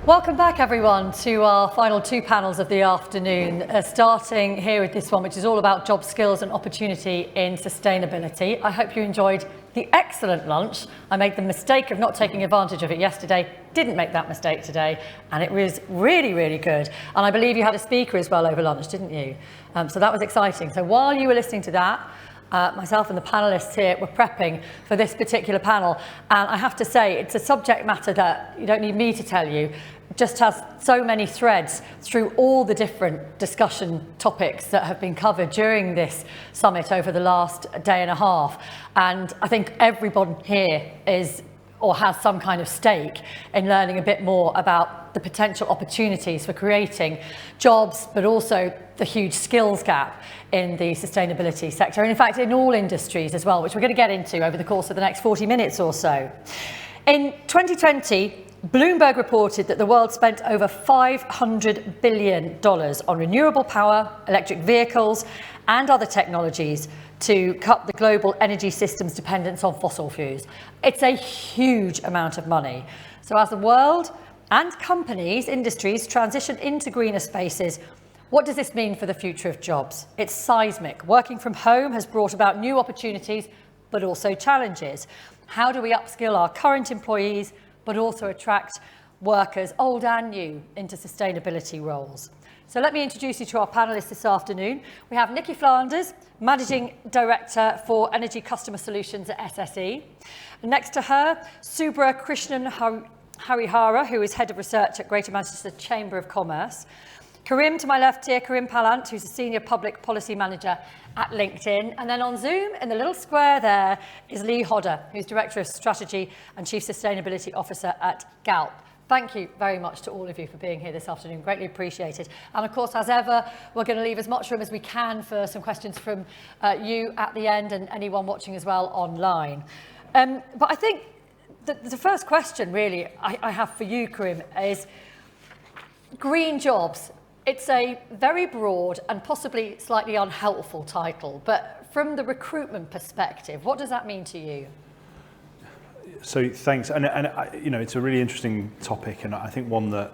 Welcome back everyone to our final two panels of the afternoon, starting here with this one, which is all about job skills and opportunity in sustainability. I hope you enjoyed the excellent lunch. I made the mistake of not taking advantage of it yesterday, didn't make that mistake today, and it was really, really good. And I believe you had a speaker as well over lunch, didn't you? So that was exciting. So while you were listening to that, myself and the panellists here were prepping for this particular panel, and I have to say it's a subject matter that you don't need me to tell you, just has so many threads through all the different discussion topics that have been covered during this summit over the last day and a half. And I think everyone here is or has some kind of stake in learning a bit more about the potential opportunities for creating jobs, but also the huge skills gap in the sustainability sector, and in fact in all industries as well, which we're going to get into over the course of the next 40 minutes or so. In 2020, Bloomberg reported that the world spent over $500 billion on renewable power, electric vehicles, and other technologies to cut the global energy system's dependence on fossil fuels. It's a huge amount of money. So as the world and companies, industries transition into greener spaces, what does this mean for the future of jobs? It's seismic. Working from home has brought about new opportunities, but also challenges. How do we upskill our current employees, but also attract workers, old and new, into sustainability roles? So let me introduce you to our panellists this afternoon. We have Nikki Flanders, Managing Director for Energy Customer Solutions at SSE. Next to her, Subra Krishnan Harihara, who is Head of Research at Greater Manchester Chamber of Commerce. Karim, to my left here, Karim Palant, who's a Senior Public Policy Manager at LinkedIn. And then on Zoom, in the little square there, is Lee Hodder, who's Director of Strategy and Chief Sustainability Officer at Galp. Thank you very much to all of you for being here this afternoon. Greatly appreciated. And of course, as ever, we're going to leave as much room as we can for some questions from you at the end and anyone watching as well online. But I think the first question really I have for you, Karim, is green jobs. It's a very broad and possibly slightly unhelpful title, but from the recruitment perspective, what does that mean to you? So thanks, and you know, it's a really interesting topic, and I think one that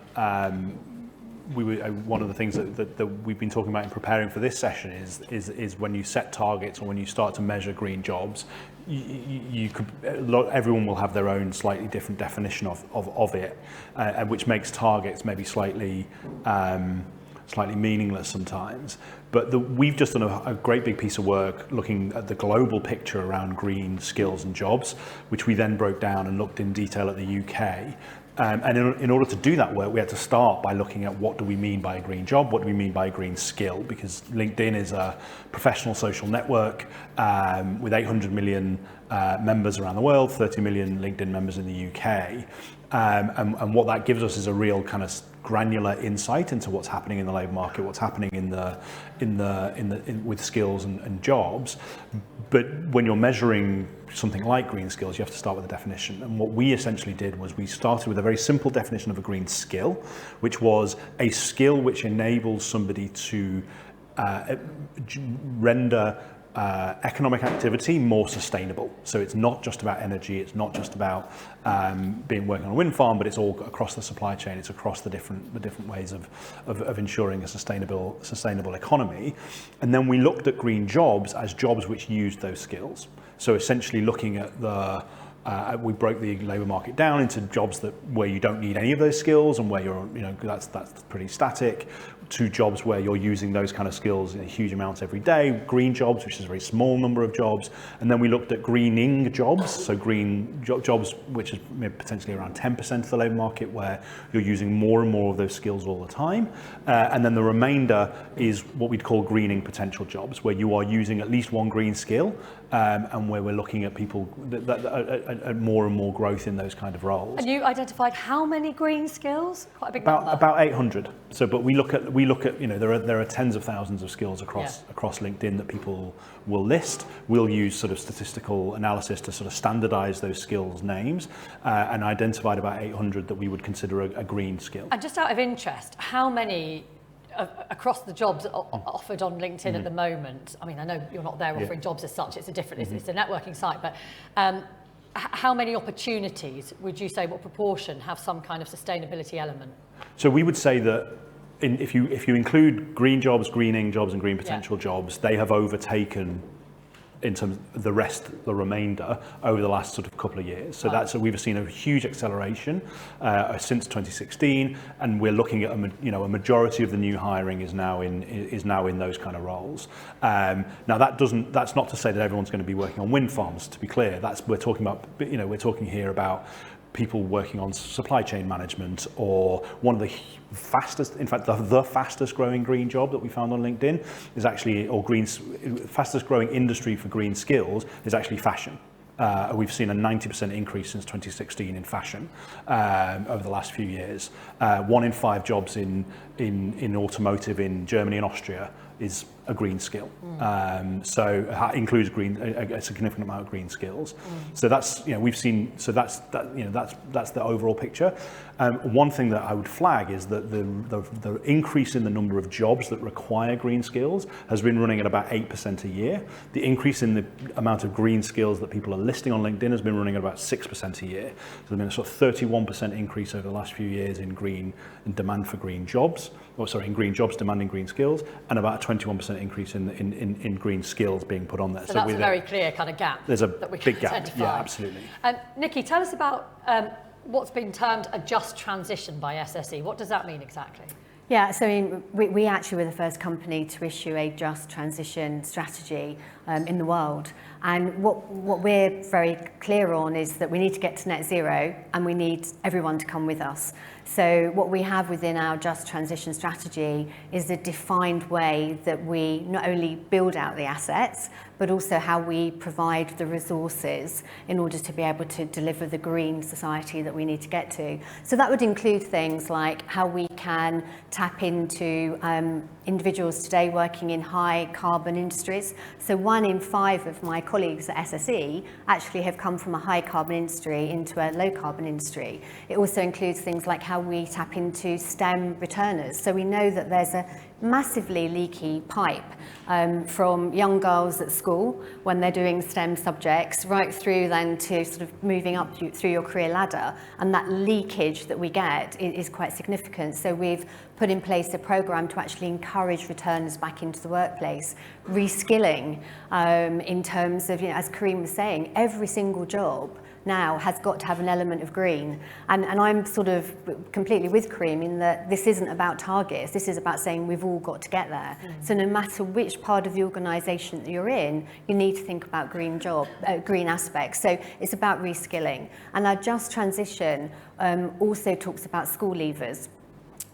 one of the things that we've been talking about in preparing for this session is when you set targets or when you start to measure green jobs, everyone will have their own slightly different definition of it, and which makes targets maybe slightly meaningless sometimes. But we've just done a great big piece of work looking at the global picture around green skills and jobs, which we then broke down and looked in detail at the UK. And in order to do that work, we had to start by looking at what do we mean by a green job, what do we mean by a green skill, because LinkedIn is a professional social network with 800 million members around the world, 30 million LinkedIn members in the UK. And what that gives us is a real kind of granular insight into what's happening in the labour market, what's happening with skills and jobs. But when you're measuring something like green skills, you have to start with a definition. And what we essentially did was we started with a very simple definition of a green skill, which was a skill which enables somebody to render economic activity more sustainable. So it's not just about energy, it's not just about working on a wind farm, but it's all across the supply chain, it's across the different ways of ensuring a sustainable economy. And then we looked at green jobs as jobs which used those skills. So essentially looking at we broke the labour market down into jobs where you don't need any of those skills and where that's pretty static, to jobs where you're using those kind of skills in huge amounts every day, green jobs, which is a very small number of jobs. And then we looked at greening jobs, so green jobs, which is potentially around 10% of the labour market, where you're using more and more of those skills all the time. And then the remainder is what we'd call greening potential jobs, where you are using at least one green skill, and where we're looking at people at more and more growth in those kind of roles. And you identified how many green skills? Quite a big number. About 800. So, but we look at there are tens of thousands of skills across LinkedIn that people will list. We'll use sort of statistical analysis to sort of standardize those skills names, and identified about 800 that we would consider a green skill. And just out of interest, how many across the jobs offered on LinkedIn at the moment? I mean, I know you're not there offering jobs as such, it's a different, it's a networking site, but how many opportunities would you say, what proportion have some kind of sustainability element? So we would say that if you include green jobs, greening jobs and green potential jobs, they have overtaken in terms of the remainder over the last sort of couple of years. So that's we've seen a huge acceleration since 2016, and we're looking at a majority of the new hiring is now in those kind of roles. Now that's not to say that everyone's going to be working on wind farms. To be clear, we're talking here about people working on supply chain management, or one of the fastest, in fact, the fastest growing green job that we found on LinkedIn is actually, fastest growing industry for green skills is actually fashion. We've seen a 90% increase since 2016 in fashion over the last few years. 1 in 5 jobs in automotive in Germany and Austria is a green skill. So it includes a significant amount of green skills. So that's, we've seen, so that's the overall picture. One thing that I would flag is that the increase in the number of jobs that require green skills has been running at about 8% a year. The increase in the amount of green skills that people are listing on LinkedIn has been running at about 6% a year. So there's been a sort of 31% increase over the last few years in demand for green jobs, in green jobs demanding green skills, and about a 21% increase in green skills being put on there. So that's a very clear kind of gap. There's a that we big can gap. identify. Yeah, absolutely. Nikki, tell us about what's been termed a just transition by SSE. What does that mean exactly? Yeah, so we actually were the first company to issue a just transition strategy in the world. And what we're very clear on is that we need to get to net zero, and we need everyone to come with us. So what we have within our just transition strategy is a defined way that we not only build out the assets, but also how we provide the resources in order to be able to deliver the green society that we need to get to. So that would include things like how we can tap into individuals today working in high carbon industries. So 1 in 5 of my colleagues at SSE actually have come from a high carbon industry into a low carbon industry. It also includes things like how we tap into STEM returners. So we know that there's a massively leaky pipe from young girls at school when they're doing STEM subjects right through then to sort of moving up through your career ladder, and that leakage that we get is quite significant. So we've put in place a program to actually encourage returners back into the workplace, reskilling in terms of, as Kareem was saying, every single job now has got to have an element of green. And I'm sort of completely with Kareem in that this isn't about targets, this is about saying we've all got to get there. So no matter which part of the organisation that you're in, you need to think about green aspects. So it's about reskilling. And our just transition also talks about school leavers.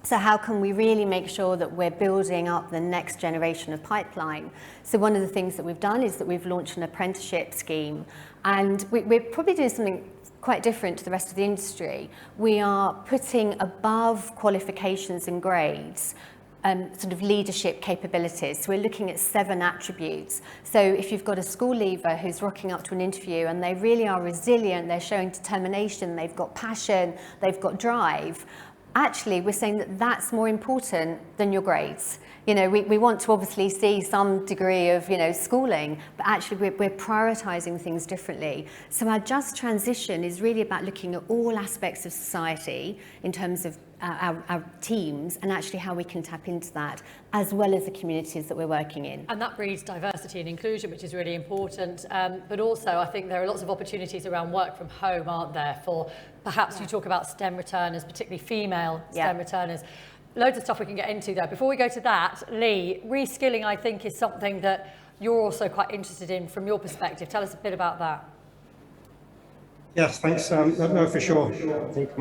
So how can we really make sure that we're building up the next generation of pipeline? So one of the things that we've done is that we've launched an apprenticeship scheme, and we're probably doing something quite different to the rest of the industry. We are putting above qualifications and grades sort of leadership capabilities. So we're looking at 7 attributes. So if you've got a school leaver who's rocking up to an interview and they really are resilient, they're showing determination, they've got passion, they've got drive, actually, we're saying that that's more important than your grades. We want to obviously see some degree of, schooling, but actually we're prioritising things differently. So our just transition is really about looking at all aspects of society in terms of our teams, and actually how we can tap into that, as well as the communities that we're working in. And that breeds diversity and inclusion, which is really important. But also, I think there are lots of opportunities around work from home, aren't there, for perhaps you talk about STEM returners, particularly female STEM returners. Loads of stuff we can get into there. Before we go to that, Lee, reskilling, I think, is something that you're also quite interested in from your perspective. Tell us a bit about that. Yes, thanks. No, for sure. I think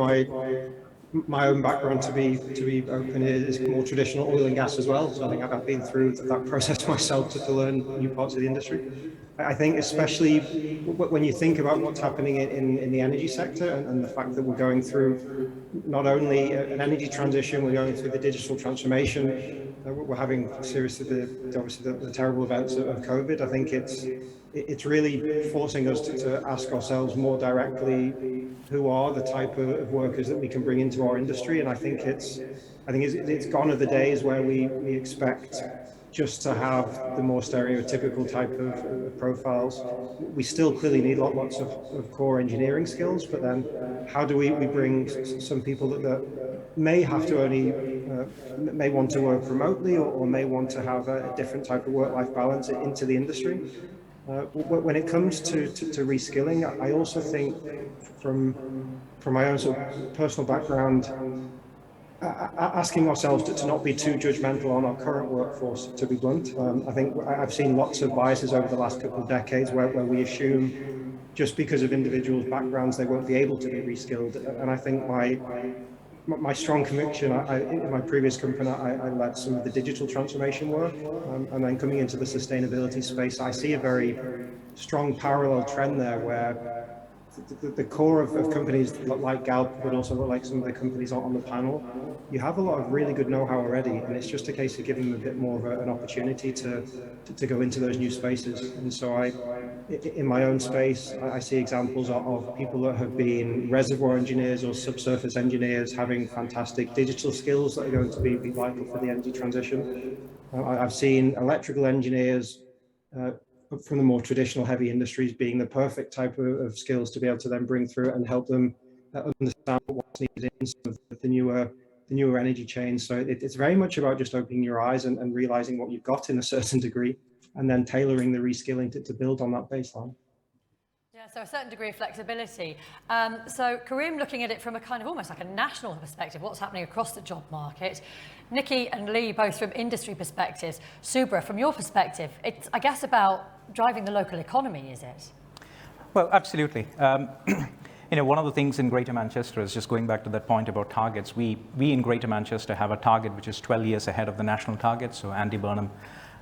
my own background, to be open, is more traditional oil and gas as well. So I think I've been through that process myself to learn new parts of the industry. I think especially when you think about what's happening in the energy sector and the fact that we're going through not only an energy transition, we're going through the digital transformation, we're having seriously the terrible events of COVID. I think it's really forcing us to ask ourselves more directly who are the type of workers that we can bring into our industry. And I think it's gone are the days where we expect just to have the more stereotypical type of profiles. We still clearly need lots of core engineering skills, but then how do we bring some people that may have to only, may want to work remotely or may want to have a different type of work-life balance into the industry? When it comes to reskilling, I also think from my own sort of personal background, asking ourselves to not be too judgmental on our current workforce, to be blunt. I think I've seen lots of biases over the last couple of decades where we assume just because of individuals' backgrounds, they won't be able to be reskilled. And I think my strong conviction, in my previous company, I led some of the digital transformation work, and then coming into the sustainability space, I see a very strong parallel trend there where the core of companies like Galp, but also like some of the companies on the panel, you have a lot of really good know-how already, and it's just a case of giving them a bit more of an opportunity to go into those new spaces. And so in my own space, I see examples of people that have been reservoir engineers or subsurface engineers having fantastic digital skills that are going to be vital for the energy transition. I've seen electrical engineers from the more traditional heavy industries being the perfect type of skills to be able to then bring through and help them understand what's needed in some of the newer energy chains. So it's very much about just opening your eyes and realizing what you've got in a certain degree, and then tailoring the reskilling to build on that baseline. Yeah, so a certain degree of flexibility. So Karim, looking at it from a kind of almost like a national perspective, what's happening across the job market. Nikki and Lee, both from industry perspectives. Subra, from your perspective, it's, I guess, about driving the local economy, is it? Well, absolutely. One of the things in Greater Manchester is just going back to that point about targets. We in Greater Manchester have a target which is 12 years ahead of the national target. So Andy Burnham,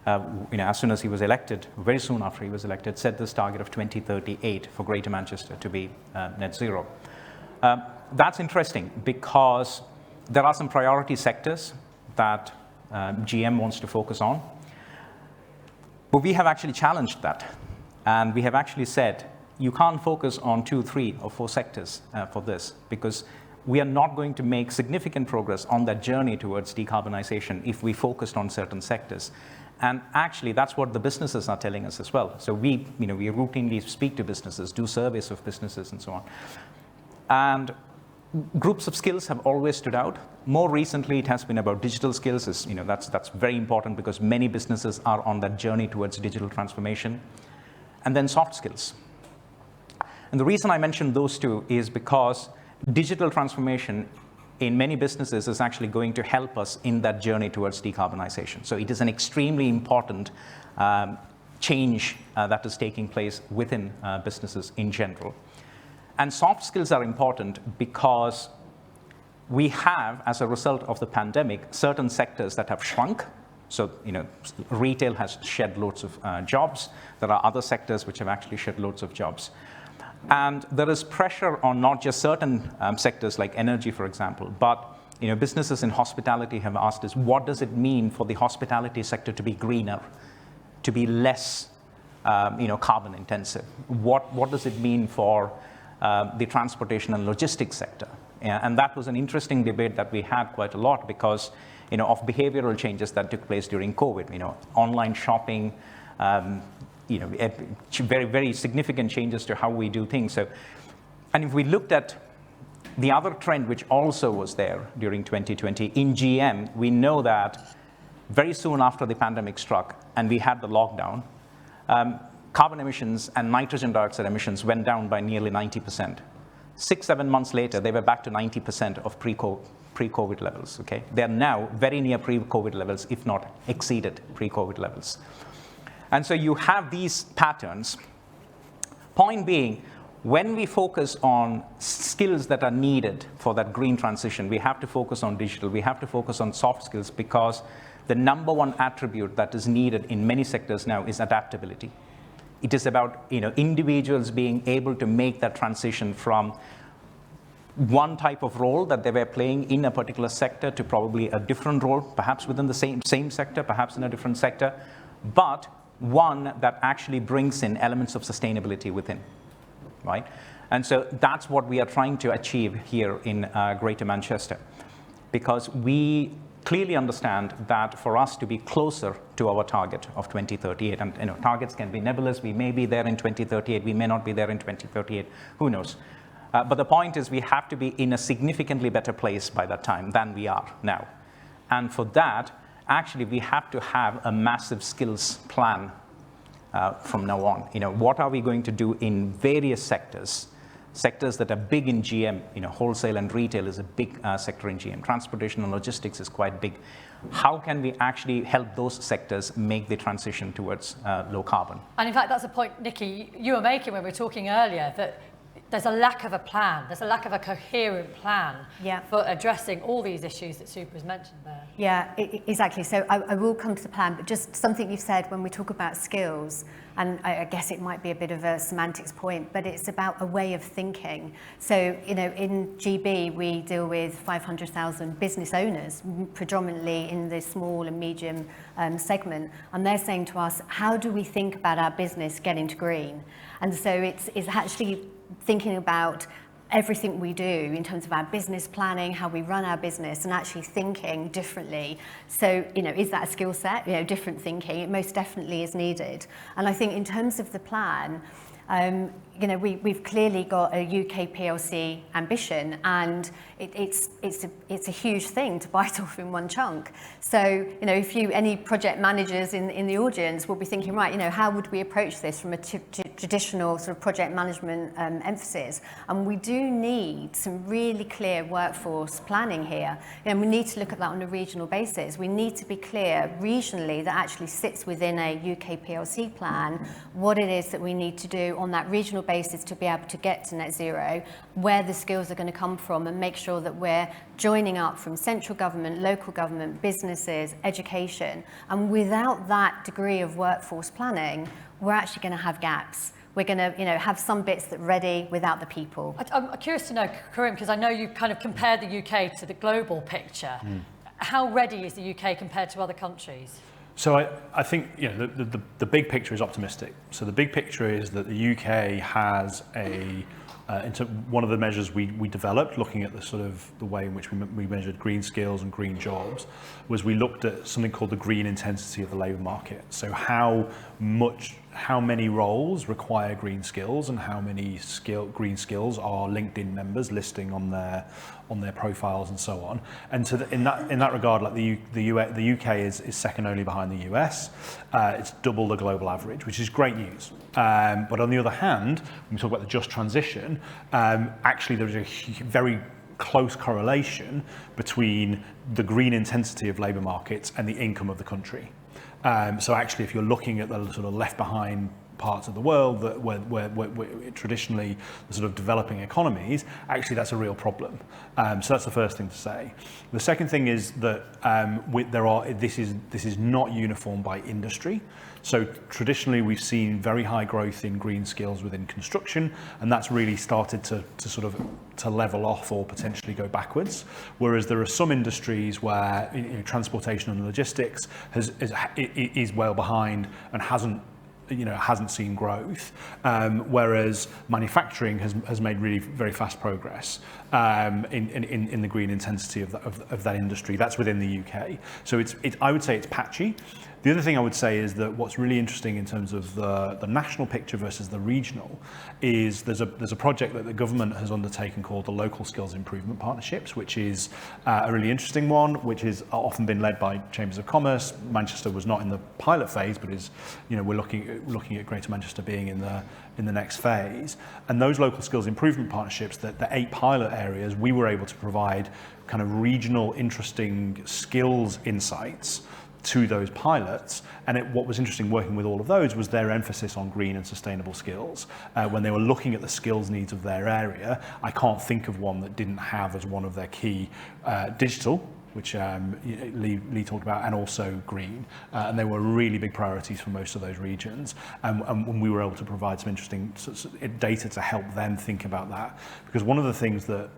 as soon as he was elected, very soon after he was elected, set this target of 2038 for Greater Manchester to be net zero. That's interesting because there are some priority sectors that GM wants to focus on. But we have actually challenged that. And we have actually said, you can't focus on 2, 3, or 4 sectors for this, because we are not going to make significant progress on that journey towards decarbonization if we focused on certain sectors. And actually, that's what the businesses are telling us as well. So we routinely speak to businesses, do surveys of businesses and so on. And groups of skills have always stood out. More recently, it has been about digital skills. That's very important because many businesses are on that journey towards digital transformation. And then soft skills. And the reason I mentioned those two is because digital transformation in many businesses is actually going to help us in that journey towards decarbonization. So it is an extremely important change that is taking place within businesses in general. And soft skills are important because we have, as a result of the pandemic, certain sectors that have shrunk. So, retail has shed loads of jobs. There are other sectors which have actually shed loads of jobs. And there is pressure on not just certain sectors like energy, for example, but businesses in hospitality have asked us, what does it mean for the hospitality sector to be greener, to be less carbon intensive? What does it mean for the transportation and logistics sector? And that was an interesting debate that we had quite a lot because of behavioral changes that took place during COVID, online shopping, very, very significant changes to how we do things. So, and if we looked at the other trend, which also was there during 2020, in GM, we know that very soon after the pandemic struck and we had the lockdown, carbon emissions and nitrogen dioxide emissions went down by nearly 90%. 6-7 months later, they were back to 90% of pre-COVID levels, okay? They're now very near pre-COVID levels, if not exceeded pre-COVID levels. And so you have these patterns. Point being, when we focus on skills that are needed for that green transition, we have to focus on digital, we have to focus on soft skills because the number one attribute that is needed in many sectors now is adaptability. It is about individuals being able to make that transition from one type of role that they were playing in a particular sector to probably a different role, perhaps within the same sector, perhaps in a different sector, but one that actually brings in elements of sustainability within, right? And so that's what we are trying to achieve here in Greater Manchester, because we clearly understand that for us to be closer to our target of 2038, and targets can be nebulous, we may be there in 2038, we may not be there in 2038, who knows. But the point is we have to be in a significantly better place by that time than we are now. And for that, actually, we have to have a massive skills plan from now on. What are we going to do in various sectors that are big in GM? Wholesale and retail is a big sector in GM. Transportation and logistics is quite big. How can we actually help those sectors make the transition towards low carbon? And in fact, that's a point, Nikki, you were making when we were talking earlier, that there's a lack of a plan. There's a lack of a coherent plan for addressing all these issues that Super has mentioned there. Yeah, exactly. So I will come to the plan, but just something you've said when we talk about skills, and I guess it might be a bit of a semantics point, but it's about a way of thinking. So, in GB, we deal with 500,000 business owners, predominantly in the small and medium segment, and they're saying to us, how do we think about our business getting to green? And so it's actually thinking about everything we do in terms of our business planning, how we run our business, and actually thinking differently. So, is that a skill set? Different thinking, it most definitely is needed. And I think in terms of the plan, we've clearly got a UK PLC ambition, and it's a huge thing to bite off in one chunk. So, if any project managers in the audience will be thinking, right, how would we approach this from a traditional sort of project management emphasis? And we do need some really clear workforce planning here. We need to look at that on a regional basis. We need to be clear regionally that actually sits within a UK PLC plan what it is that we need to do on that regional basis to be able to get to net zero, where the skills are going to come from, and make sure that we're joining up from central government, local government, businesses, education. And without that degree of workforce planning, we're actually going to have gaps. We're going to, have some bits that are ready without the people. I'm curious to know, Karim, because I know you kind of compared the UK to the global picture. How ready is the UK compared to other countries? So I think the big picture is optimistic. So the big picture is that the UK has one of the measures we developed, looking at the way in which we measured green skills and green jobs, was we looked at something called the green intensity of the labour market. So how many roles require green skills, and how many green skills are LinkedIn members listing on their profiles and so on. And so in that regard, like the UK is second only behind the US. It's double the global average, which is great news. But on the other hand, when we talk about the just transition, actually there is a very close correlation between the green intensity of labour markets and the income of the country. So actually, if you're looking at the sort of left behind parts of the world where traditionally the sort of developing economies, actually that's a real problem. So that's the first thing to say. The second thing is that this is not uniform by industry. So traditionally we've seen very high growth in green skills within construction, and that's really started to level off or potentially go backwards. Whereas there are some industries where transportation and logistics is well behind and hasn't seen growth, whereas manufacturing has made really very fast progress in the green intensity of that industry. That's within the UK. So I would say it's patchy. The other thing I would say is that what's really interesting in terms of the national picture versus the regional is there's a project that the government has undertaken called the Local Skills Improvement Partnerships, which is a really interesting one, which is often been led by Chambers of Commerce. Manchester was not in the pilot phase, but we're looking at Greater Manchester being in the next phase. And those local skills improvement partnerships, the 8 pilot areas, we were able to provide kind of regional interesting skills insights to those pilots. And what was interesting working with all of those was their emphasis on green and sustainable skills. When they were looking at the skills needs of their area, I can't think of one that didn't have as one of their key digital, which Lee talked about, and also green. And they were really big priorities for most of those regions. And we were able to provide some interesting data to help them think about that. Because one of the things that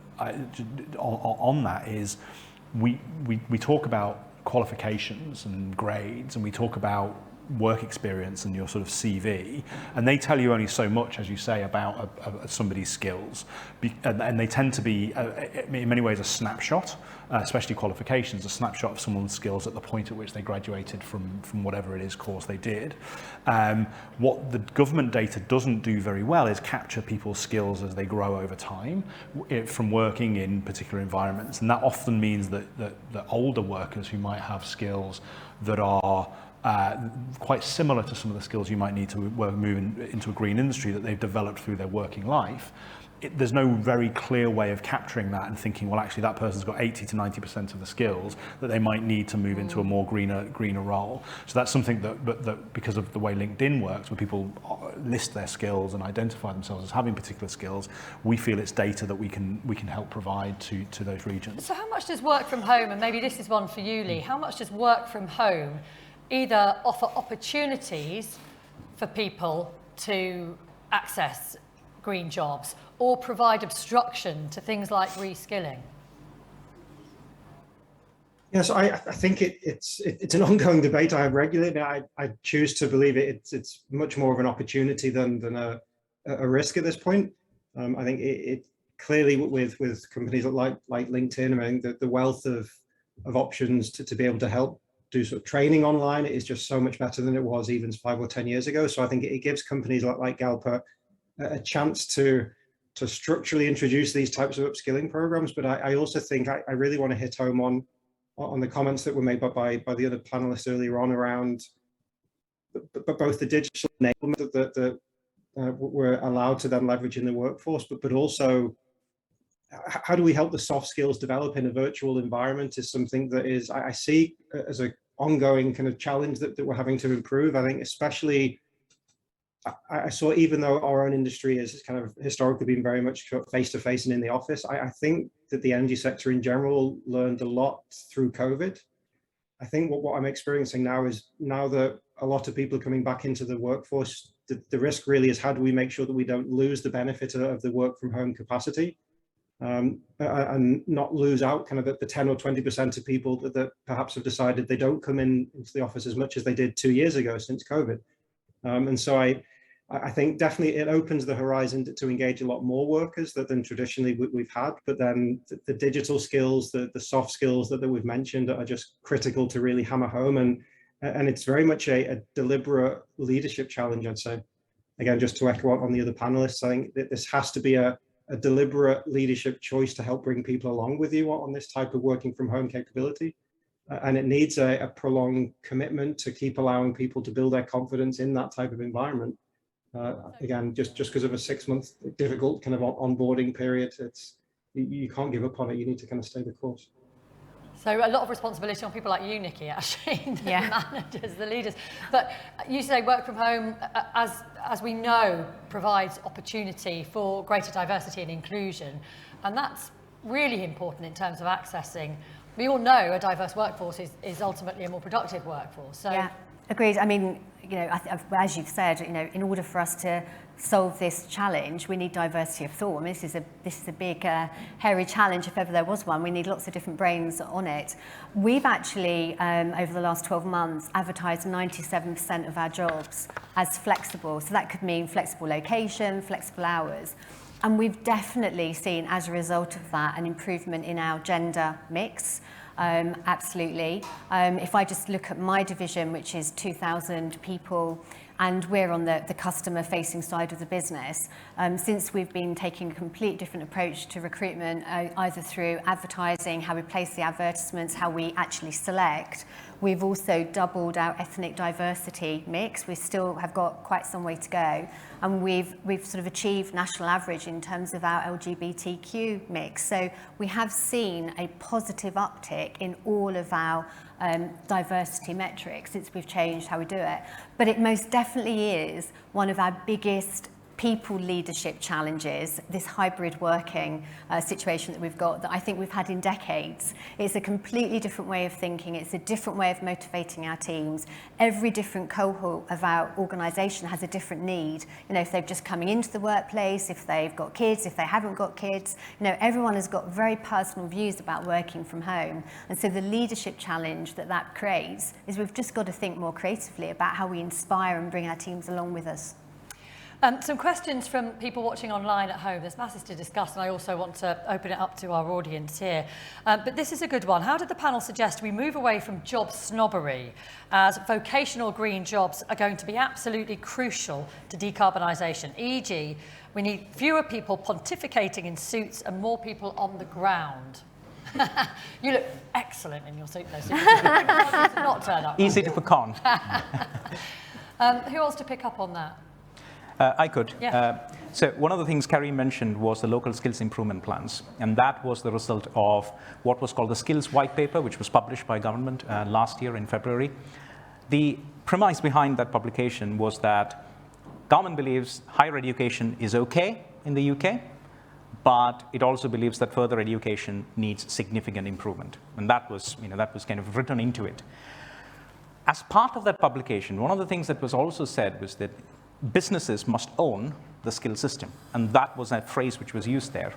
on that is we talk about qualifications and grades, and we talk about work experience and your sort of CV, and they tell you only so much, as you say, about somebody's skills, and they tend to be, in many ways, a snapshot, especially qualifications, a snapshot of someone's skills at the point at which they graduated from whatever it is course they did. What the government data doesn't do very well is capture people's skills as they grow over time from working in particular environments, and that often means that older workers who might have skills that are quite similar to some of the skills you might need to move into a green industry that they've developed through their working life. There's no very clear way of capturing that and thinking, well, actually that person's got 80 to 90% of the skills that they might need to move into a more greener role. So that's something that because of the way LinkedIn works, where people list their skills and identify themselves as having particular skills, we feel it's data that we can help provide to those regions. So how much does work from home, and maybe this is one for you, Lee, how much does work from home either offer opportunities for people to access green jobs or provide obstruction to things like reskilling? Yes, I think it's an ongoing debate I have regularly. I choose to believe it's much more of an opportunity than a risk at this point. I think it clearly with companies like LinkedIn, I mean, the wealth of options to be able to help do sort of training online is just so much better than it was even 5 or 10 years ago. So I think it gives companies like Galpa a chance to structurally introduce these types of upskilling programs. But I also think I really want to hit home on the comments that were made by the other panelists earlier on around both the digital enablement that we're allowed to then leverage in the workforce, but also how do we help the soft skills develop in a virtual environment is something that is I see as an ongoing kind of challenge that we're having to improve. I think especially I saw, even though our own industry has kind of historically been very much face-to-face and in the office, I think that the energy sector in general learned a lot through COVID. I think what I'm experiencing now is, now that a lot of people are coming back into the workforce, the risk really is how do we make sure that we don't lose the benefit of the work from home capacity, and not lose out kind of the 10 or 20% of people that perhaps have decided they don't come into the office as much as they did 2 years ago since COVID. And so I think definitely it opens the horizon to engage a lot more workers than traditionally we've had. But then the digital skills, the soft skills that we've mentioned are just critical to really hammer home. And it's very much a deliberate leadership challenge, I'd say. Again, just to echo on the other panelists, I think that this has to be a deliberate leadership choice to help bring people along with you on this type of working from home capability. And it needs a prolonged commitment to keep allowing people to build their confidence in that type of environment. Again, just because of a 6-month difficult kind of onboarding period, you can't give up on it. You need to kind of stay the course. So a lot of responsibility on people like you, Nikki, actually, the managers, the leaders. But you say work from home, as we know, provides opportunity for greater diversity and inclusion. And that's really important in terms of accessing. We all know a diverse workforce is ultimately a more productive workforce. So. Yeah, agreed. I mean, you know, as you've said, you know, in order for us to solve this challenge, we need diversity of thought. I mean, this is a big, hairy challenge, if ever there was one. We need lots of different brains on it. We've actually, over the last 12 months, advertised 97% of our jobs as flexible. So that could mean flexible location, flexible hours. And we've definitely seen, as a result of that, an improvement in our gender mix. Absolutely. If I just look at my division, which is 2,000 people, and we're on the customer-facing side of the business, since we've been taking a complete different approach to recruitment, either through advertising, how we place the advertisements, how we actually select, we've also doubled our ethnic diversity mix. We still have got quite some way to go. And we've sort of achieved national average in terms of our LGBTQ mix. So we have seen a positive uptick in all of our diversity metrics since we've changed how we do it. But it most definitely is one of our biggest people leadership challenges, this hybrid working situation that we've got that I think we've had in decades. It's a completely different way of thinking. It's a different way of motivating our teams. Every different cohort of our organisation has a different need. You know, if they're just coming into the workplace, if they've got kids, if they haven't got kids, you know, everyone has got very personal views about working from home. And so the leadership challenge that creates is we've just got to think more creatively about how we inspire and bring our teams along with us. Some questions from people watching online at home. There's masses to discuss, and I also want to open it up to our audience here. But this is a good one. How did the panel suggest we move away from job snobbery, as vocational green jobs are going to be absolutely crucial to decarbonisation? E.g., we need fewer people pontificating in suits and more people on the ground. You look excellent in your suit, though. So not turn up. Easy to pecan. Who wants to pick up on that? I could. Yeah. So one of the things Carrie mentioned was the local skills improvement plans, and that was the result of what was called the Skills White Paper, which was published by government last year in February. The premise behind that publication was that government believes higher education is okay in the UK, but it also believes that further education needs significant improvement, and that was kind of written into it. As part of that publication, one of the things that was also said was that businesses must own the skill system, and that was a phrase which was used there.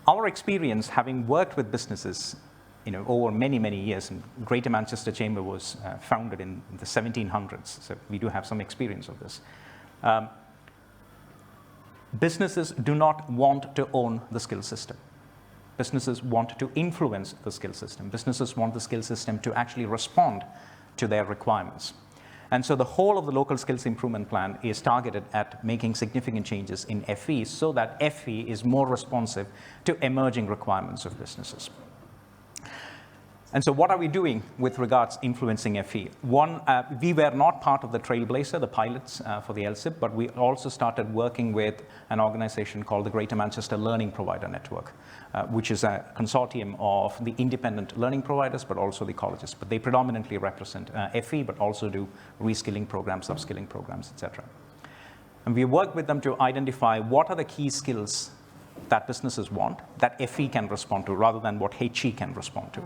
Our experience, having worked with businesses, over many, many years, and Greater Manchester Chamber was founded in the 1700s, so we do have some experience of this. Businesses do not want to own the skill system. Businesses want to influence the skill system. Businesses want the skill system to actually respond to their requirements. And so the whole of the local skills improvement plan is targeted at making significant changes in FE so that FE is more responsive to emerging requirements of businesses. And so what are we doing with regards influencing FE? One, we were not part of the Trailblazer, the pilots for the LSIP, but we also started working with an organization called the Greater Manchester Learning Provider Network, which is a consortium of the independent learning providers, but also the colleges. But they predominantly represent FE, but also do reskilling programs, upskilling programs, etc. And we work with them to identify what are the key skills that businesses want that FE can respond to, rather than what HE can respond to.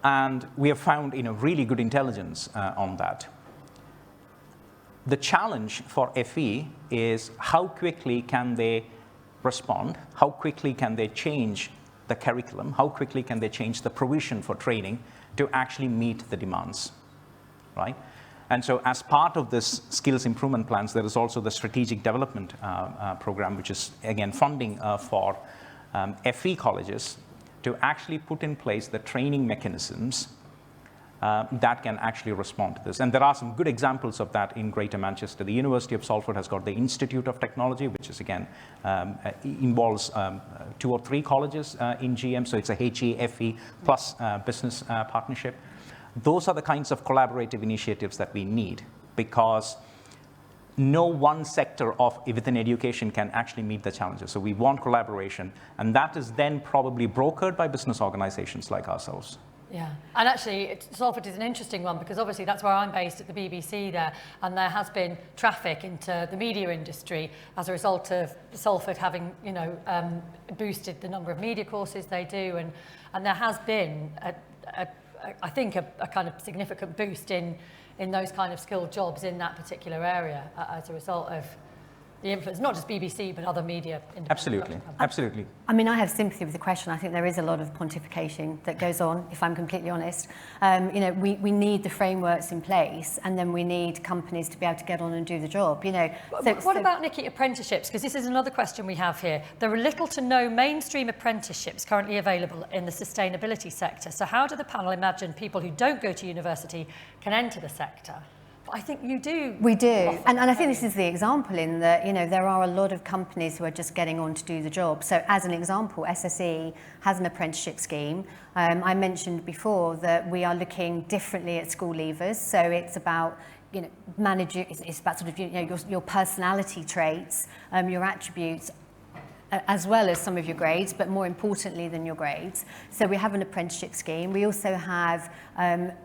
And we have found really good intelligence on that. The challenge for FE is how quickly can they respond, how quickly can they change the curriculum, how quickly can they change the provision for training to actually meet the demands, right? And so as part of this skills improvement plans, there is also the strategic development program, which is, again, funding for FE colleges to actually put in place the training mechanisms that can actually respond to this. And there are some good examples of that in Greater Manchester. The University of Salford has got the Institute of Technology, which is, again, involves 2 or 3 colleges in GM, so it's a HE, FE plus business partnership. Those are the kinds of collaborative initiatives that we need, because no one sector within education can actually meet the challenges. So we want collaboration, and that is then probably brokered by business organizations like ourselves. Yeah, and actually Salford is an interesting one, because obviously that's where I'm based at the BBC there, and there has been traffic into the media industry as a result of Salford having, boosted the number of media courses they do, and there has been, I think, a kind of significant boost in those kind of skilled jobs in that particular area as a result of the influence, not just BBC, but other media. Absolutely, absolutely. I mean, I have sympathy with the question. I think there is a lot of pontification that goes on, if I'm completely honest. We need the frameworks in place, and then we need companies to be able to get on and do the job, What about, Nikki, apprenticeships? Because this is another question we have here. There are little to no mainstream apprenticeships currently available in the sustainability sector. So how do the panel imagine people who don't go to university can enter the sector? I think you do. We do. And I think this is the example in that, there are a lot of companies who are just getting on to do the job. So as an example, SSE has an apprenticeship scheme. I mentioned before that we are looking differently at school leavers. So it's about, managing, it's about sort of, your personality traits, your attributes, as well as some of your grades, but more importantly than your grades. So we have an apprenticeship scheme. We also have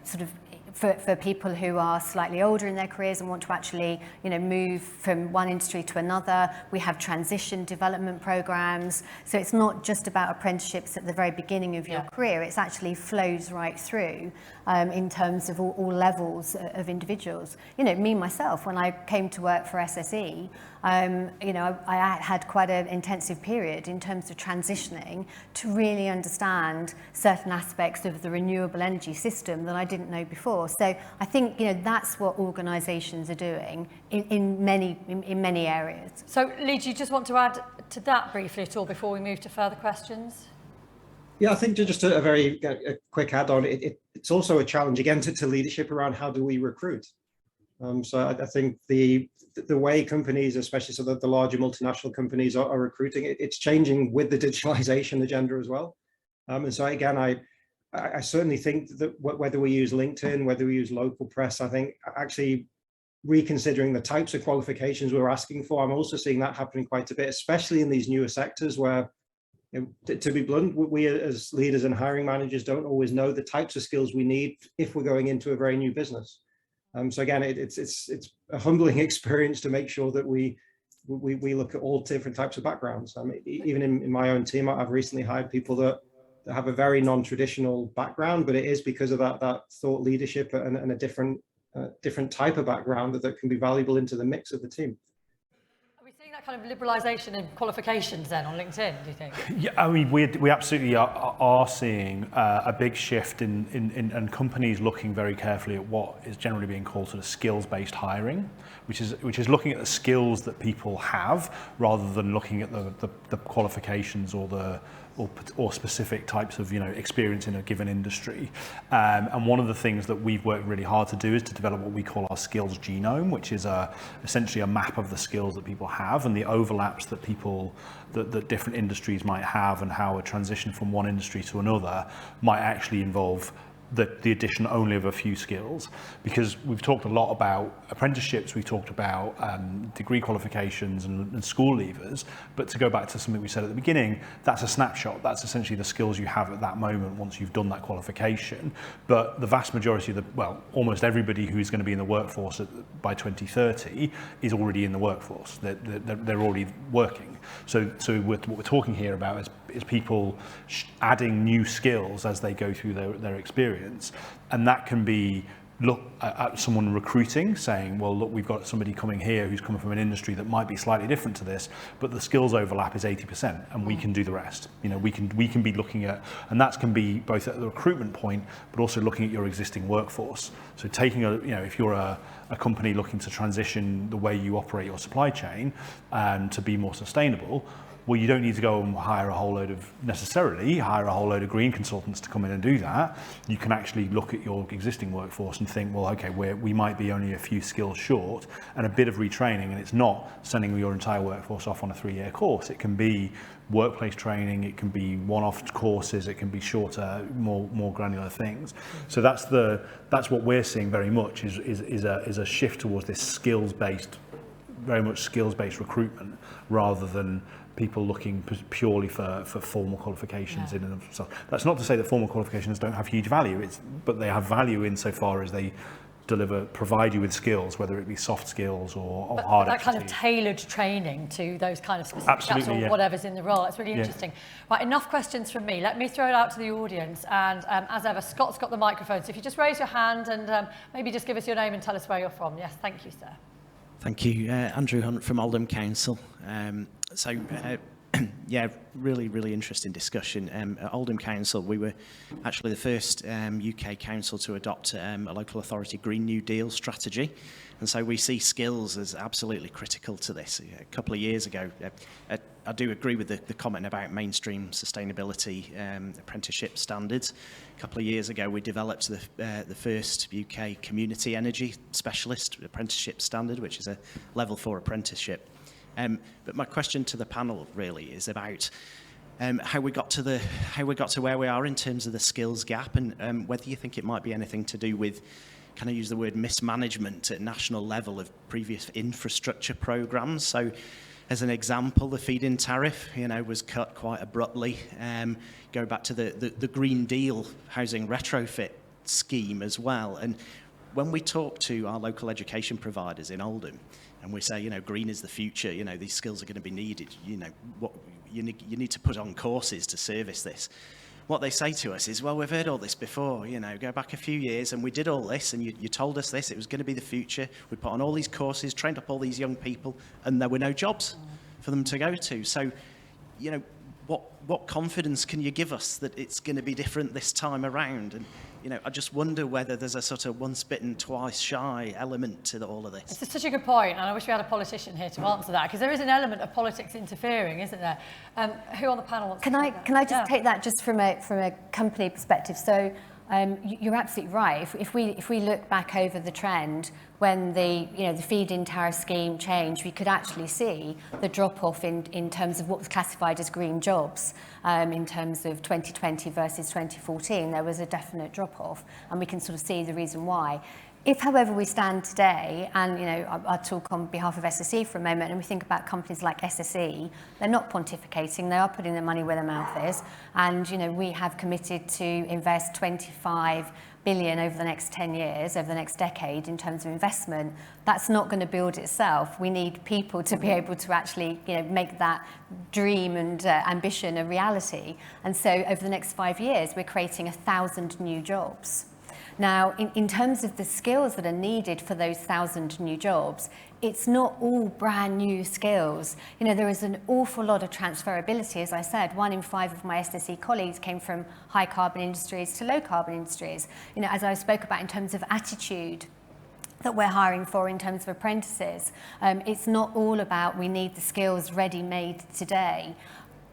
sort of for people who are slightly older in their careers and want to actually, move from one industry to another. We have transition development programs. So it's not just about apprenticeships at the very beginning of your career. It's actually flows right through in terms of all levels of individuals. Me, myself, when I came to work for SSE, I had quite an intensive period in terms of transitioning to really understand certain aspects of the renewable energy system that I didn't know before. So I think that's what organisations are doing in many areas. So Lee, do you just want to add to that briefly at all before we move to further questions? Yeah, I think just a very quick add-on. It's also a challenge again to leadership around how do we recruit. So I think the way companies, especially so that the larger multinational companies are recruiting, it's changing with the digitalization agenda as well. And so again, I certainly think that whether we use LinkedIn, whether we use local press, I think actually reconsidering the types of qualifications we're asking for, I'm also seeing that happening quite a bit, especially in these newer sectors where, to be blunt, we as leaders and hiring managers don't always know the types of skills we need if we're going into a very new business. So again, it's a humbling experience to make sure that we look at all different types of backgrounds. I mean, even in my own team, I've recently hired people that have a very non-traditional background, but it is because of that thought leadership and a different type of background that can be valuable into the mix of the team. Are we seeing that kind of liberalisation in qualifications then on LinkedIn, do you think? Yeah, I mean, we absolutely are seeing a big shift in companies looking very carefully at what is generally being called sort of skills-based hiring, which is looking at the skills that people have rather than looking at the qualifications or specific types of experience in a given industry. And one of the things that we've worked really hard to do is to develop what we call our skills genome, which is essentially a map of the skills that people have and the overlaps that that different industries might have, and how a transition from one industry to another might actually involve the addition only of a few skills. Because we've talked a lot about apprenticeships, we've talked about degree qualifications and school leavers, but to go back to something we said at the beginning, that's a snapshot. That's essentially the skills you have at that moment once you've done that qualification. But the vast majority of almost everybody who's going to be in the workforce by 2030 is already in the workforce. They're already working. So what we're talking here about is people adding new skills as they go through their experience. And that can be look at someone recruiting, saying, well, look, we've got somebody coming here who's coming from an industry that might be slightly different to this, but the skills overlap is 80%, and we can do the rest. We can be looking at, and that can be both at the recruitment point, but also looking at your existing workforce. So taking if you're a company looking to transition the way you operate your supply chain to be more sustainable, well, you don't need to go and hire a whole load of green consultants to come in and do that. You can actually look at your existing workforce and think, well, okay, we might be only a few skills short, and a bit of retraining, and it's not sending your entire workforce off on a 3-year course. It can be workplace training, it can be one-off courses, it can be shorter, more granular things. So that's what we're seeing very much is a shift towards this very much skills-based recruitment, rather than people looking purely for formal qualifications in and of themselves. That's not to say that formal qualifications don't have huge value, but they have value insofar as they provide you with skills, whether it be soft skills or hard expertise. That kind of tailored training to those kind of specific gaps or whatever's in the role. It's really interesting. Right, enough questions from me. Let me throw it out to the audience. And as ever, Scott's got the microphone. So if you just raise your hand and maybe just give us your name and tell us where you're from. Yes, thank you, sir. Thank you. Andrew Hunt from Oldham Council. Really interesting discussion. At Oldham Council, we were actually the first UK council to adopt a local authority Green New Deal strategy. And so we see skills as absolutely critical to this. A couple of years ago, I do agree with the comment about mainstream sustainability apprenticeship standards. A couple of years ago, we developed the first UK community energy specialist apprenticeship standard, which is a level 4 apprenticeship. But my question to the panel really is about how we got to where we are in terms of the skills gap, and whether you think it might be anything to do with, can I use the word mismanagement at national level of previous infrastructure programs? So, as an example, the feed-in tariff, was cut quite abruptly. Go back to the Green Deal housing retrofit scheme as well. And when we talk to our local education providers in Oldham, and we say, green is the future, these skills are going to be needed, what you need to put on courses to service this. What they say to us is, well, we've heard all this before, go back a few years and we did all this and you told us this, it was going to be the future. We put on all these courses, trained up all these young people, and there were no jobs for them to go to. So, what confidence can you give us that it's going to be different this time around? And, I just wonder whether there's a sort of once bitten, twice shy element to all of this. It's such a good point, and I wish we had a politician here to answer that, because there is an element of politics interfering, isn't there? Who on the panel wants to take that? Can I just take that just from a company perspective? So you're absolutely right. If we look back over the trend, when the feed-in tariff scheme changed, we could actually see the drop-off in terms of what was classified as green jobs. In terms of 2020 versus 2014, there was a definite drop-off, and we can sort of see the reason why. If, however, we stand today, and I'll talk on behalf of SSE for a moment, and we think about companies like SSE, they're not pontificating, they are putting their money where their mouth is, and we have committed to invest 25 billion over the next 10 years, over the next decade in terms of investment. That's not going to build itself. We need people to be able to actually make that dream and ambition a reality. And so over the next 5 years, we're creating 1,000 new jobs. Now, in terms of the skills that are needed for those 1,000 new jobs, it's not all brand new skills. There is an awful lot of transferability. As I said, 1 in 5 of my SSE colleagues came from high carbon industries to low carbon industries. As I spoke about in terms of attitude that we're hiring for in terms of apprentices, it's not all about we need the skills ready-made today.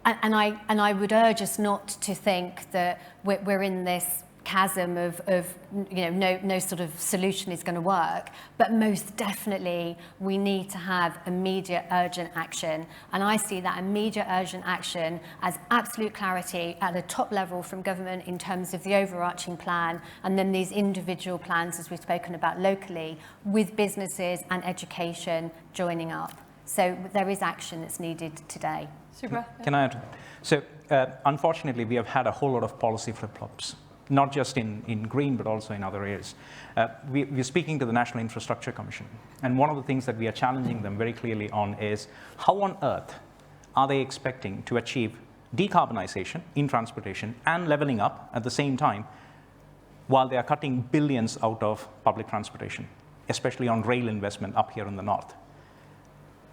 And I would urge us not to think that we're in this chasm of no sort of solution is going to work, but most definitely we need to have immediate urgent action, and I see that immediate urgent action as absolute clarity at the top level from government in terms of the overarching plan, and then these individual plans as we've spoken about locally with businesses and education joining up. So there is action that's needed today. Super. Can I add? So unfortunately we have had a whole lot of policy flip-flops, not just in green, but also in other areas. We're speaking to the National Infrastructure Commission, and one of the things that we are challenging them very clearly on is how on earth are they expecting to achieve decarbonization in transportation and leveling up at the same time while they are cutting billions out of public transportation, especially on rail investment up here in the north.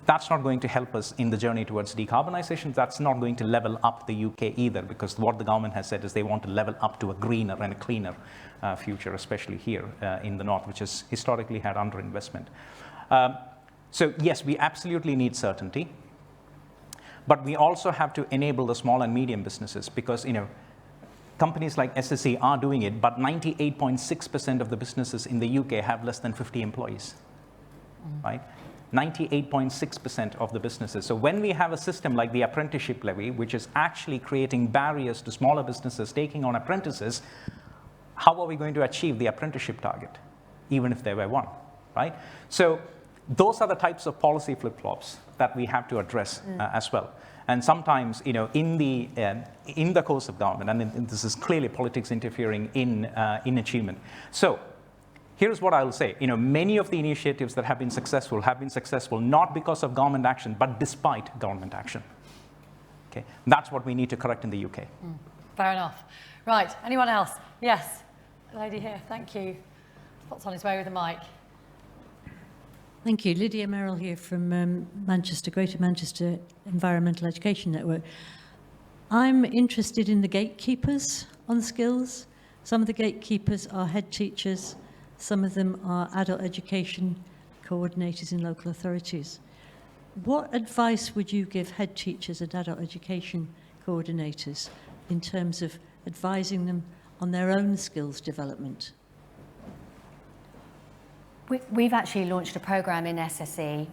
That's not going to help us in the journey towards decarbonization. That's not going to level up the UK either, because what the government has said is they want to level up to a greener and a cleaner future, especially here in the north, which has historically had underinvestment. So yes, we absolutely need certainty, but we also have to enable the small and medium businesses, because companies like SSE are doing it, but 98.6% of the businesses in the UK have less than 50 employees, right? 98.6% of the businesses. So when we have a system like the apprenticeship levy, which is actually creating barriers to smaller businesses taking on apprentices, how are we going to achieve the apprenticeship target, even if there were one, right? So those are the types of policy flip-flops that we have to address as well. And sometimes, in the course of government, and this is clearly politics interfering in achievement. So here's what I'll say. Many of the initiatives that have been successful not because of government action, but despite government action. Okay, that's what we need to correct in the UK. Fair enough. Right, anyone else? Yes, lady here, thank you. Spot's on his way with the mic. Thank you. Lydia Merrill here from Manchester, Greater Manchester Environmental Education Network. I'm interested in the gatekeepers on skills. Some of the gatekeepers are head teachers. Some of them are adult education coordinators in local authorities. What advice would you give head teachers and adult education coordinators in terms of advising them on their own skills development? We've actually launched a programme in SSE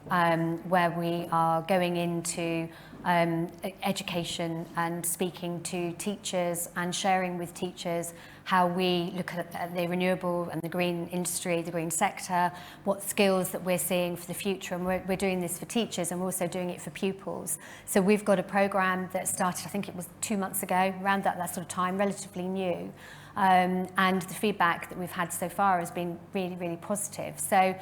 where we are going into education and speaking to teachers and sharing with teachers how we look at the renewable and the green industry, the green sector, what skills that we're seeing for the future. And we're doing this for teachers, and we're also doing it for pupils. So we've got a programme that started, I think it was 2 months ago, around that sort of time, relatively new. And the feedback that we've had so far has been really, really positive. So,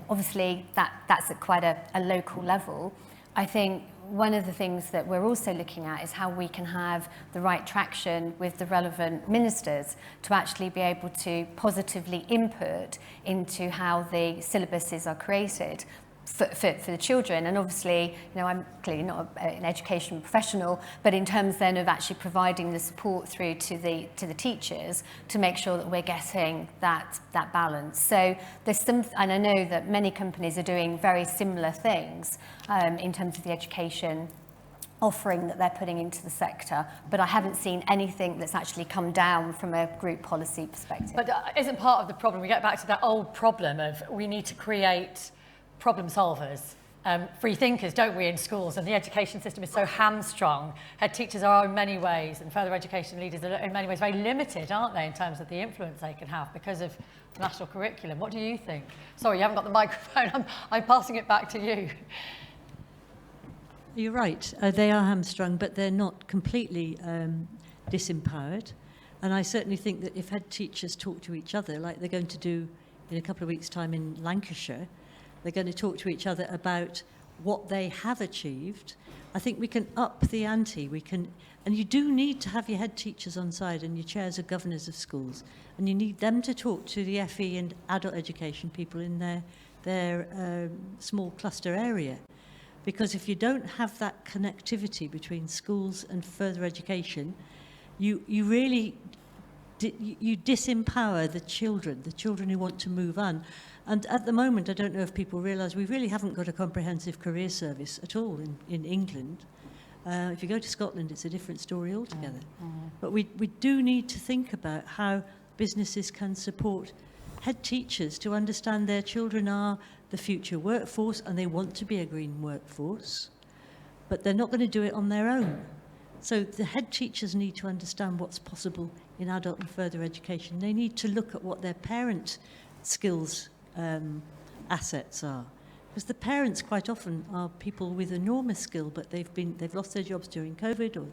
obviously that's at quite a local level. I think one of the things that we're also looking at is how we can have the right traction with the relevant ministers to actually be able to positively input into how the syllabuses are created for the children. And obviously, I'm clearly not an education professional, but in terms then of actually providing the support through to the teachers to make sure that we're getting that balance. So there's some, and I know that many companies are doing very similar things in terms of the education offering that they're putting into the sector, but I haven't seen anything that's actually come down from a group policy perspective. But isn't part of the problem, we get back to that old problem of we need to create problem solvers, free thinkers, don't we, in schools? And the education system is so hamstrung. Head teachers are in many ways, and further education leaders are in many ways very limited, aren't they, in terms of the influence they can have because of the national curriculum. What do you think? Sorry, you haven't got the microphone. I'm passing it back to you. You're right. They are hamstrung, but they're not completely disempowered. And I certainly think that if head teachers talk to each other, like they're going to do in a couple of weeks' time in Lancashire, they're going to talk to each other about what they have achieved. I think we can up the ante. And you do need to have your head teachers on side and your chairs of governors of schools. And you need them to talk to the FE and adult education people in their small cluster area. Because if you don't have that connectivity between schools and further education, you really disempower the children who want to move on. And at the moment, I don't know if people realise, we really haven't got a comprehensive career service at all in England. If you go to Scotland, it's a different story altogether. But we do need to think about how businesses can support head teachers to understand their children are the future workforce and they want to be a green workforce, but they're not going to do it on their own. So the head teachers need to understand what's possible in adult and further education. They need to look at what their parent skills assets are, because the parents quite often are people with enormous skill, but they've lost their jobs during COVID, or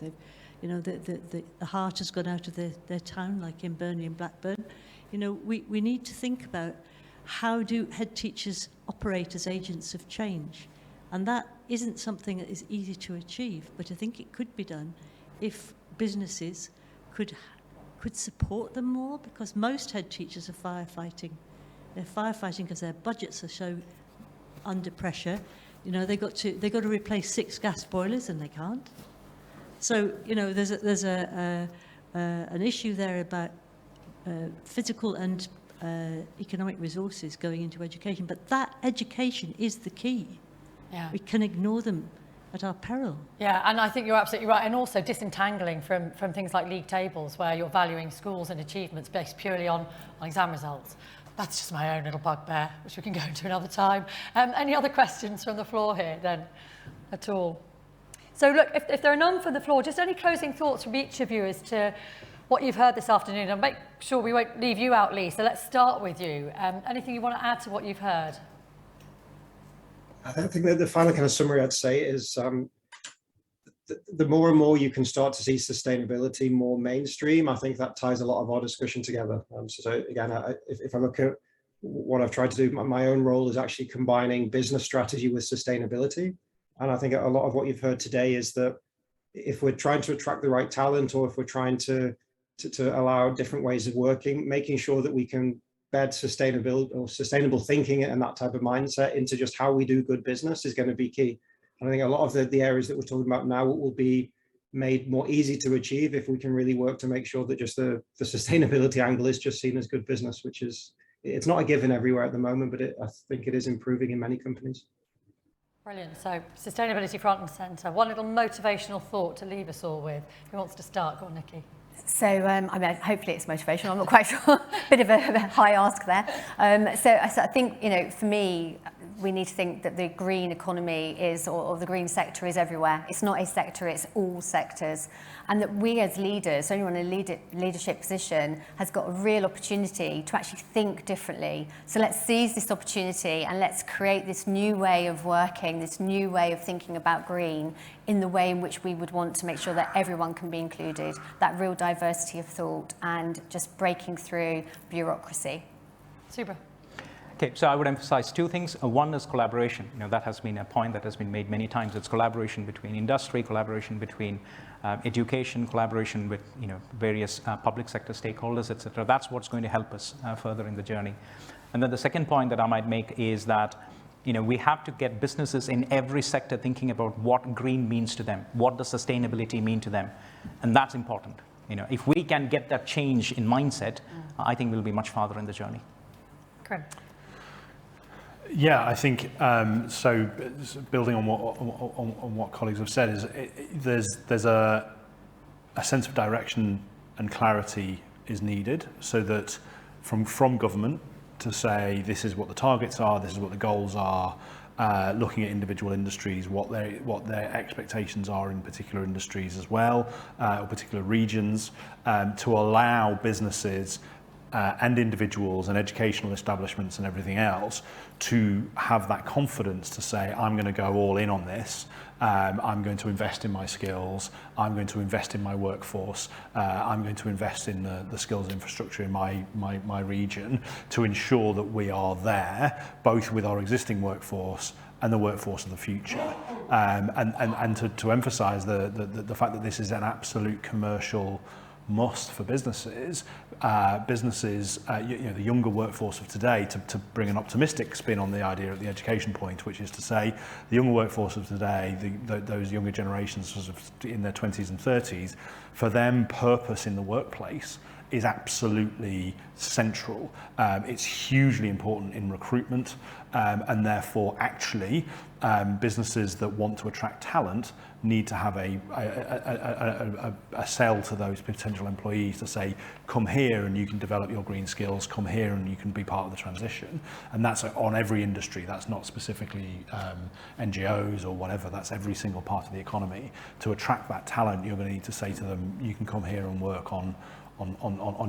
the heart has gone out of their town, like in Burnley and Blackburn. We need to think about how do head teachers operate as agents of change, and that isn't something that is easy to achieve, but I think it could be done if businesses could support them more, because most head teachers are firefighting. They're firefighting because their budgets are so under pressure. They've got to replace 6 gas boilers and they can't. So there's an issue there about physical and economic resources going into education, but that education is the key. Yeah. We can ignore them at our peril. Yeah, and I think you're absolutely right. And also disentangling from things like league tables, where you're valuing schools and achievements based purely on exam results. That's just my own little bugbear, which we can go into another time. Any other questions from the floor here then at all? So look, if there are none from the floor, just any closing thoughts from each of you as to what you've heard this afternoon, and make sure we won't leave you out, Lee. So let's start with you. Anything you want to add to what you've heard? I think that the final kind of summary I'd say is the more and more you can start to see sustainability more mainstream, I think that ties a lot of our discussion together. So again, if I look at what I've tried to do, my own role is actually combining business strategy with sustainability. And I think a lot of what you've heard today is that if we're trying to attract the right talent, or if we're trying to allow different ways of working, making sure that we can bed sustainable thinking and that type of mindset into just how we do good business is going to be key. And I think a lot of the areas that we're talking about now will be made more easy to achieve if we can really work to make sure that just the sustainability angle is just seen as good business, which is, it's not a given everywhere at the moment, but I think it is improving in many companies. Brilliant. So sustainability front and centre. One little motivational thought to leave us all with. Who wants to start? Go on, Nikki. So, hopefully it's motivational. I'm not quite sure. Bit of a high ask there. So I think, for me, we need to think that the green economy is, or the green sector is everywhere. It's not a sector, it's all sectors. And that we as leaders, anyone in a leadership position, has got a real opportunity to actually think differently. So let's seize this opportunity and let's create this new way of working, this new way of thinking about green in the way in which we would want to make sure that everyone can be included, that real diversity of thought and just breaking through bureaucracy. Super. Okay, so I would emphasize two things. One is collaboration. That has been a point that has been made many times. It's collaboration between industry, collaboration between education, collaboration with various public sector stakeholders, etc. That's what's going to help us further in the journey. And then the second point that I might make is that we have to get businesses in every sector thinking about what green means to them, what does sustainability mean to them, and that's important. If we can get that change in mindset, I think we'll be much farther in the journey. Grim. Yeah, I think so. Building on what colleagues have said, there's a sense of direction and clarity is needed, so that from government to say this is what the targets are, this is what the goals are. Looking at individual industries, what their expectations are in particular industries as well, or particular regions, to allow businesses and individuals and educational establishments and everything else to have that confidence to say, I'm going to go all in on this, I'm going to invest in my skills, I'm going to invest in my workforce, I'm going to invest in the skills infrastructure in my region to ensure that we are there, both with our existing workforce and the workforce of the future. And to emphasise the fact that this is an absolute commercial must for businesses, the younger workforce of today, to bring an optimistic spin on the idea of the education point, which is to say the younger workforce of today, those younger generations sort of in their 20s and 30s, for them purpose in the workplace is absolutely central. It's hugely important in recruitment, and therefore actually businesses that want to attract talent need to have a sell to those potential employees to say, come here and you can develop your green skills, come here and you can be part of the transition. And that's on every industry. That's not specifically NGOs or whatever. That's every single part of the economy. To attract that talent, you're going to need to say to them, you can come here and work on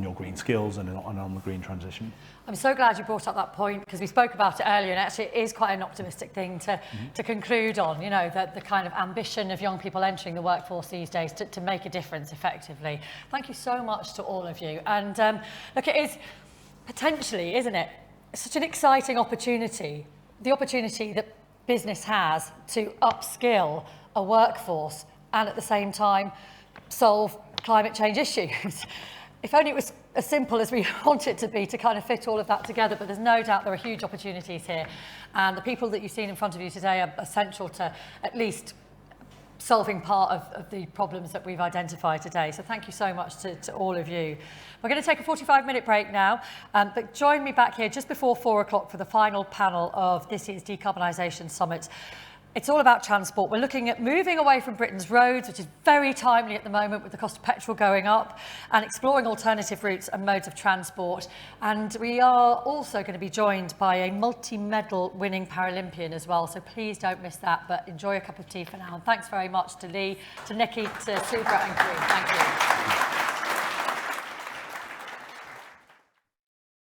your green skills and on the green transition. I'm so glad you brought up that point, because we spoke about it earlier, and actually it is quite an optimistic thing to conclude on, the kind of ambition of young people entering the workforce these days to make a difference effectively. Thank you so much to all of you. And look, it is potentially, isn't it, such an exciting opportunity, the opportunity that business has to upskill a workforce and at the same time solve climate change issues. If only it was as simple as we want it to be to kind of fit all of that together, but there's no doubt there are huge opportunities here. And the people that you've seen in front of you today are essential to at least solving part of the problems that we've identified today. So thank you so much to all of you. We're going to take a 45-minute break now, but join me back here just before 4 o'clock for the final panel of this year's Decarbonisation Summit. It's all about transport. We're looking at moving away from Britain's roads, which is very timely at the moment with the cost of petrol going up, and exploring alternative routes and modes of transport. And we are also going to be joined by a multi-medal winning Paralympian as well, so please don't miss that, but enjoy a cup of tea for now. And thanks very much to Lee, to Nikki, to Subra and Kareem. Thank you.